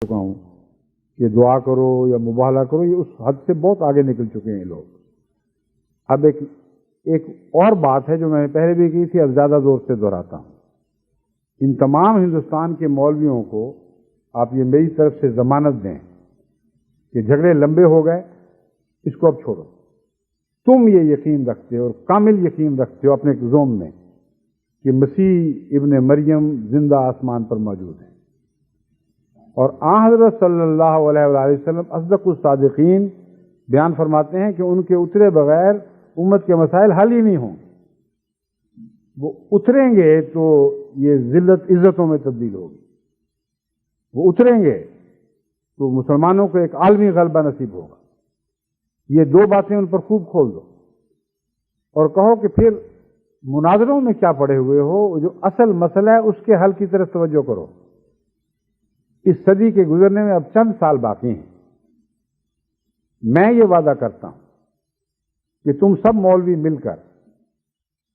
چکا ہوں کہ دعا کرو یا مباہلہ کرو، یہ اس حد سے بہت آگے نکل چکے ہیں لوگ۔ اب ایک اور بات ہے جو میں نے پہلے بھی کی تھی، اب زیادہ زور سے دہراتا ہوں۔ ان تمام ہندوستان کے مولویوں کو آپ یہ میری طرف سے ضمانت دیں کہ جھگڑے لمبے ہو گئے، اس کو اب چھوڑو۔ تم یہ یقین رکھتے ہو اور کامل یقین رکھتے ہو اپنے زوم میں کہ مسیح ابن مریم زندہ آسمان پر موجود ہیں، اور آن حضرت صلی اللہ علیہ وآلہ وسلم اصدق الصادقین بیان فرماتے ہیں کہ ان کے اترے بغیر امت کے مسائل حل ہی نہیں ہوں۔ وہ اتریں گے تو یہ ذلت عزتوں میں تبدیل ہوگی، وہ اتریں گے تو مسلمانوں کو ایک عالمی غلبہ نصیب ہوگا۔ یہ دو باتیں ان پر خوب کھول دو اور کہو کہ پھر مناظروں میں کیا پڑے ہوئے ہو، جو اصل مسئلہ ہے اس کے حل کی طرف توجہ کرو۔ اس صدی کے گزرنے میں اب چند سال باقی ہیں۔ میں یہ وعدہ کرتا ہوں کہ تم سب مولوی مل کر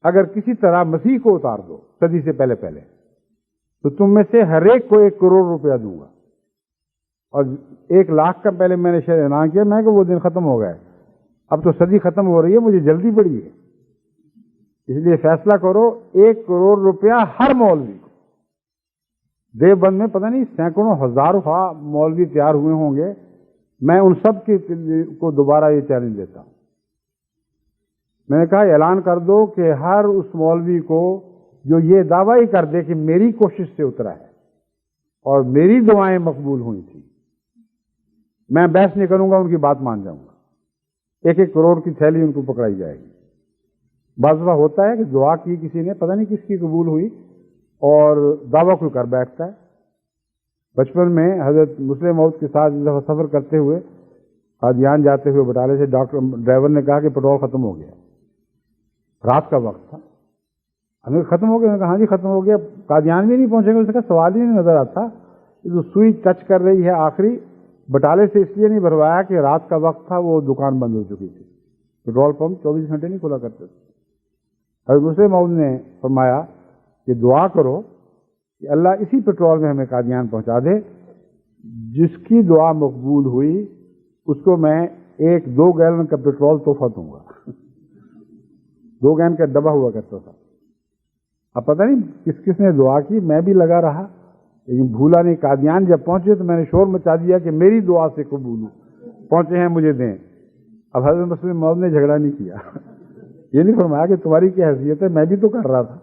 اگر کسی طرح مسیح کو اتار دو صدی سے پہلے تو تم میں سے ہر ایک کو 1 کروڑ روپیہ دوں گا، اور 1 لاکھ کا پہلے میں نے شاید اعلان کیا، میں کہ وہ دن ختم ہو گئے، اب تو صدی ختم ہو رہی ہے، مجھے جلدی پڑی ہے، اس لیے فیصلہ کرو 1 کروڑ روپیہ ہر مولوی کو۔ دیوبند میں پتہ نہیں سینکڑوں ہزاروں مولوی تیار ہوئے ہوں گے، میں ان سب کو دوبارہ یہ چیلنج دیتا ہوں۔ میں نے کہا اعلان کر دو کہ ہر اس مولوی کو جو یہ دعویٰ ہی کر دے کہ میری کوشش سے اترا ہے اور میری دعائیں مقبول ہوئی تھیں، میں بحث نہیں کروں گا، ان کی بات مان جاؤں گا۔ 1 کروڑ کی تھیلی ان کو پکڑائی جائے گی۔ بعض دفعہ ہوتا ہے کہ دعا کی کسی نے، پتہ نہیں کس کی قبول ہوئی، اور دعویٰ کوئی کر بیٹھتا ہے۔ بچپن میں حضرت مسلم موعود کے ساتھ ایک دفعہ سفر کرتے ہوئے قادیان جاتے ہوئے بٹالے سے ڈرائیور نے کہا کہ پیٹرول ختم ہو گیا، رات کا وقت تھا۔ ہمیں ختم ہو گیا، میں نے کہا ہاں جی ختم ہو گیا، قادیان بھی نہیں پہنچیں گے؟ اس کا سوال ہی نہیں نظر آتا، جو سوئی ٹچ کر رہی ہے آخری بٹالے سے اس لیے نہیں بھروایا کہ رات کا وقت تھا، وہ دکان بند ہو چکی تھی، پیٹرول پمپ 24 گھنٹے نہیں کھلا کرتے تھے۔ حضرت مسلم موعود نے فرمایا کہ دعا کرو کہ اللہ اسی پیٹرول میں ہمیں قادیان پہنچا دے، جس کی دعا مقبول ہوئی اس کو میں 1-2 گیلن کا پیٹرول تحفہ دوں گا۔ 2 گیلن کا ڈبہ ہوا کرتا تھا۔ اب پتہ نہیں کس کس نے دعا کی، میں بھی لگا رہا، لیکن بھولا نہیں۔ قادیان جب پہنچے تو میں نے شور مچا دیا کہ میری دعا سے قبول ہوں، پہنچے ہیں مجھے دیں۔ اب حضرت مسلم موعود نے جھگڑا نہیں کیا، یہ نہیں فرمایا کہ تمہاری کیا حیثیت ہے، میں بھی تو کر رہا تھا۔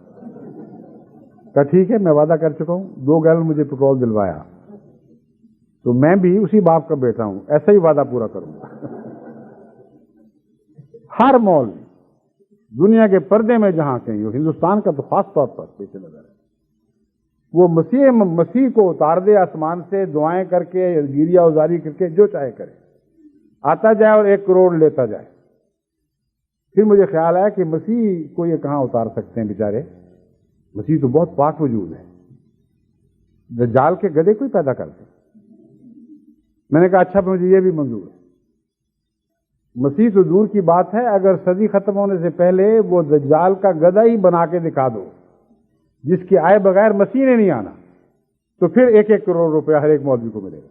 کہا ٹھیک ہے، میں وعدہ کر چکا ہوں، 2 گیلن مجھے پیٹرول دلوایا، تو میں بھی اسی باپ کا بیٹا ہوں، ایسا ہی وعدہ پورا کروں گا۔ ہر مولوی دنیا کے پردے میں جہاں کہیں ہو، ہندوستان کا تو خاص طور پر پیش نظر ہے، وہ مسیح کو اتار دے آسمان سے، دعائیں کر کے، گیریا ازاری کر کے، جو چاہے کرے، آتا جائے اور 1 کروڑ لیتا جائے۔ پھر مجھے خیال آیا کہ مسیح کو یہ کہاں اتار سکتے ہیں بیچارے، مسیح تو بہت پاک وجود ہے، دجال کے گدھے کوئی پیدا کرتے۔ میں نے کہا اچھا مجھے یہ بھی منظور ہے، مسیح تو دور کی بات ہے، اگر صدی ختم ہونے سے پہلے وہ دجال کا گدھا ہی بنا کے دکھا دو جس کے آئے بغیر مسیح نے نہیں آنا، تو پھر 1 کروڑ روپیہ ہر ایک مولوی کو ملے گا۔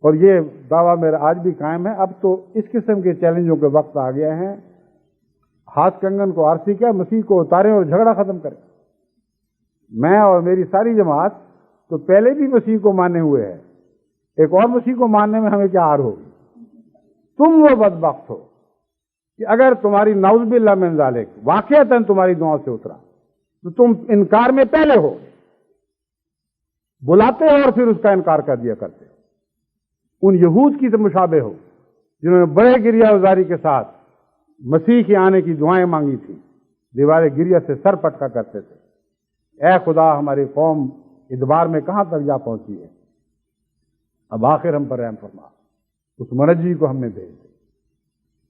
اور یہ دعویٰ میرا آج بھی قائم ہے۔ اب تو اس قسم کے چیلنجوں کے وقت آ گیا ہے، ہاتھ کنگن کو آرسی کیا، مسیح کو اتاریں اور جھگڑا ختم کریں۔ میں اور میری ساری جماعت تو پہلے بھی مسیح کو مانے ہوئے ہے، ایک اور مسیح کو ماننے میں ہمیں کیا آر ہوگی؟ تم وہ بدبخت ہو کہ اگر تمہاری نعوذ باللہ من ذالک واقعتاً تمہاری دعاؤں سے اترا تو تم انکار میں پہلے ہو، بلاتے ہو اور پھر اس کا انکار کر دیا کرتے ہو۔ ان یہود کی تو مشابہ ہو جنہوں نے بڑے گریہ ازاری کے ساتھ مسیح کے آنے کی دعائیں مانگی تھیں، دیوار گریہ سے سر پٹکا کرتے تھے، اے خدا ہماری قوم ادبار میں کہاں تک جا پہنچی ہے، اب آخر ہم پر رحم فرما، اس منجی کو ہم نے بھیج دیا۔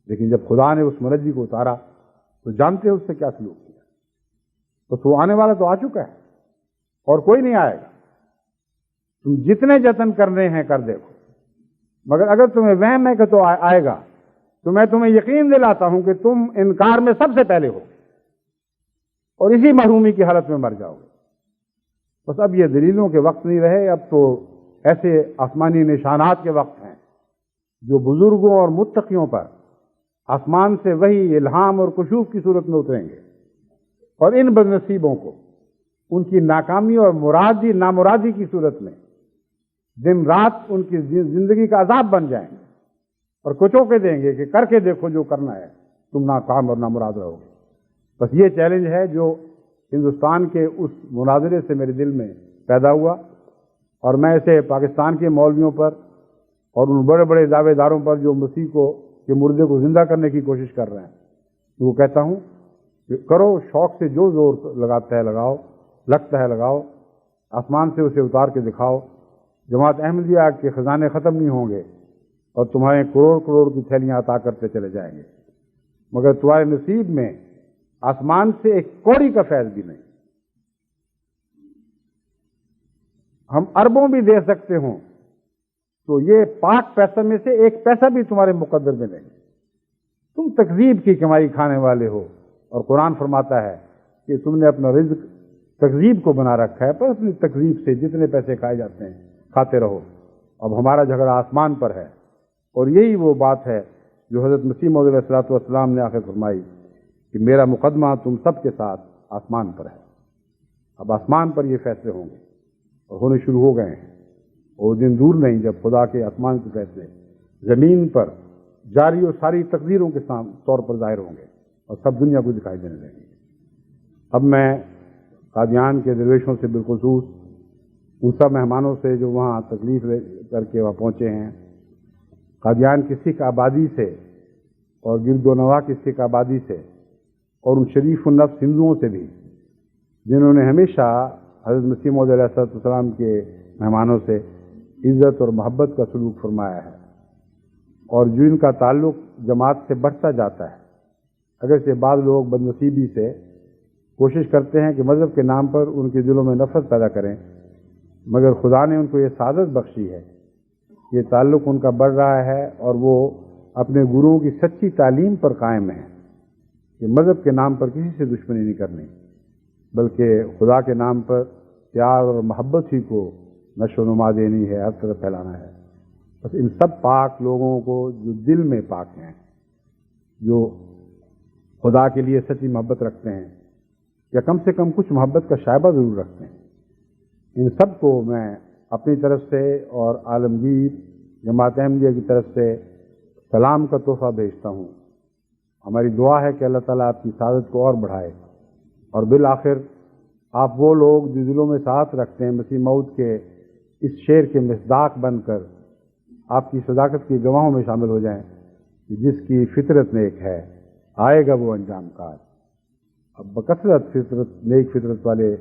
لیکن جب خدا نے اس منجی کو اتارا تو جانتے ہیں اس سے کیا سلوک کیا، بس وہ آنے والا تو آ چکا ہے اور کوئی نہیں آئے گا۔ تم جتنے جتن کرنے ہیں کر دیکھو، مگر اگر تمہیں وہم ہے کہ تو آئے گا، تو میں تمہیں یقین دلاتا ہوں کہ تم انکار میں سب سے پہلے ہو اور اسی محرومی کی حالت میں مر جاؤ گے۔ بس اب یہ دلیلوں کے وقت نہیں رہے، اب تو ایسے آسمانی نشانات کے وقت ہیں جو بزرگوں اور متقیوں پر آسمان سے وہی الہام اور کشوف کی صورت میں اتریں گے، اور ان بد نصیبوں کو ان کی ناکامی اور نامرادی کی صورت میں دن رات ان کی زندگی کا عذاب بن جائیں گے اور کچو کے دیں گے کہ کر کے دیکھو جو کرنا ہے، تم ناکام اور نامراد رہو گے۔ بس یہ چیلنج ہے جو ہندوستان کے اس مناظرے سے میرے دل میں پیدا ہوا، اور میں اسے پاکستان کے مولویوں پر اور ان بڑے بڑے دعوے داروں پر جو مسیح کے مردے کو زندہ کرنے کی کوشش کر رہے ہیں، وہ کہتا ہوں کہ کرو، شوق سے جو زور لگاتا ہے لگاؤ، لگتا ہے لگاؤ، آسمان سے اسے اتار کے دکھاؤ۔ جماعت احمدیہ کے خزانے ختم نہیں ہوں گے اور تمہارے کروڑ کروڑ کی تھیلیاں عطا کرتے چلے جائیں گے، مگر تمہارے نصیب میں آسمان سے ایک کوڑی کا فیض بھی نہیں۔ ہم اربوں بھی دے سکتے ہوں تو یہ پاک پیسہ میں سے ایک پیسہ بھی تمہارے مقدر میں نہیں۔ تم تکذیب کی کمائی کھانے والے ہو، اور قرآن فرماتا ہے کہ تم نے اپنا رزق تکذیب کو بنا رکھا ہے، پر اپنی تکذیب سے جتنے پیسے کھائے جاتے ہیں کھاتے رہو۔ اب ہمارا جھگڑا آسمان پر ہے، اور یہی وہ بات ہے جو حضرت مسیح موعود علیہ الصلوۃ والسلام نے آخر فرمائی کہ میرا مقدمہ تم سب کے ساتھ آسمان پر ہے۔ اب آسمان پر یہ فیصلے ہوں گے اور ہونے شروع ہو گئے ہیں، اور دن دور نہیں جب خدا کے آسمان کے فیصلے زمین پر جاری اور ساری تقدیروں کے طور پر ظاہر ہوں گے اور سب دنیا کو دکھائی دینے لگیں گے۔ اب میں قادیان کے درویشوں سے بالخصوص ان سب مہمانوں سے جو وہاں تکلیف لے کر کے وہاں پہنچے ہیں، قادیان کی سکھ آبادی سے اور گرد و نواح کی سکھ آبادی سے اور ان شریف النفس ہندوؤں سے بھی جنہوں نے ہمیشہ حضرت مسیح موعود علیہ السلام کے مہمانوں سے عزت اور محبت کا سلوک فرمایا ہے، اور جن کا تعلق جماعت سے بڑھتا جاتا ہے۔ اگرچہ بعض لوگ بد نصیبی سے کوشش کرتے ہیں کہ مذہب کے نام پر ان کے دلوں میں نفرت پیدا کریں، مگر خدا نے ان کو یہ سعادت بخشی ہے، یہ تعلق ان کا بڑھ رہا ہے، اور وہ اپنے گروؤں کی سچی تعلیم پر قائم ہیں کہ مذہب کے نام پر کسی سے دشمنی نہیں کرنی، بلکہ خدا کے نام پر پیار اور محبت ہی کو نشو و نما دینی ہے، ہر طرف پھیلانا ہے۔ بس ان سب پاک لوگوں کو جو دل میں پاک ہیں، جو خدا کے لیے سچی محبت رکھتے ہیں، یا کم سے کم کچھ محبت کا شائبہ ضرور رکھتے ہیں، ان سب کو میں اپنی طرف سے اور عالمگیر جماعت احمدیہ کی طرف سے سلام کا تحفہ بھیجتا ہوں۔ ہماری دعا ہے کہ اللہ تعالیٰ آپ کی سعادت کو اور بڑھائے، اور بالآخر آپ وہ لوگ جو دلوں میں ساتھ رکھتے ہیں مسیح موعود کے اس شعر کے مصداق بن کر آپ کی صداقت کی گواہوں میں شامل ہو جائیں کہ جس کی فطرت نیک ہے آئے گا وہ انجام کار۔ اب بکثرت نیک فطرت والے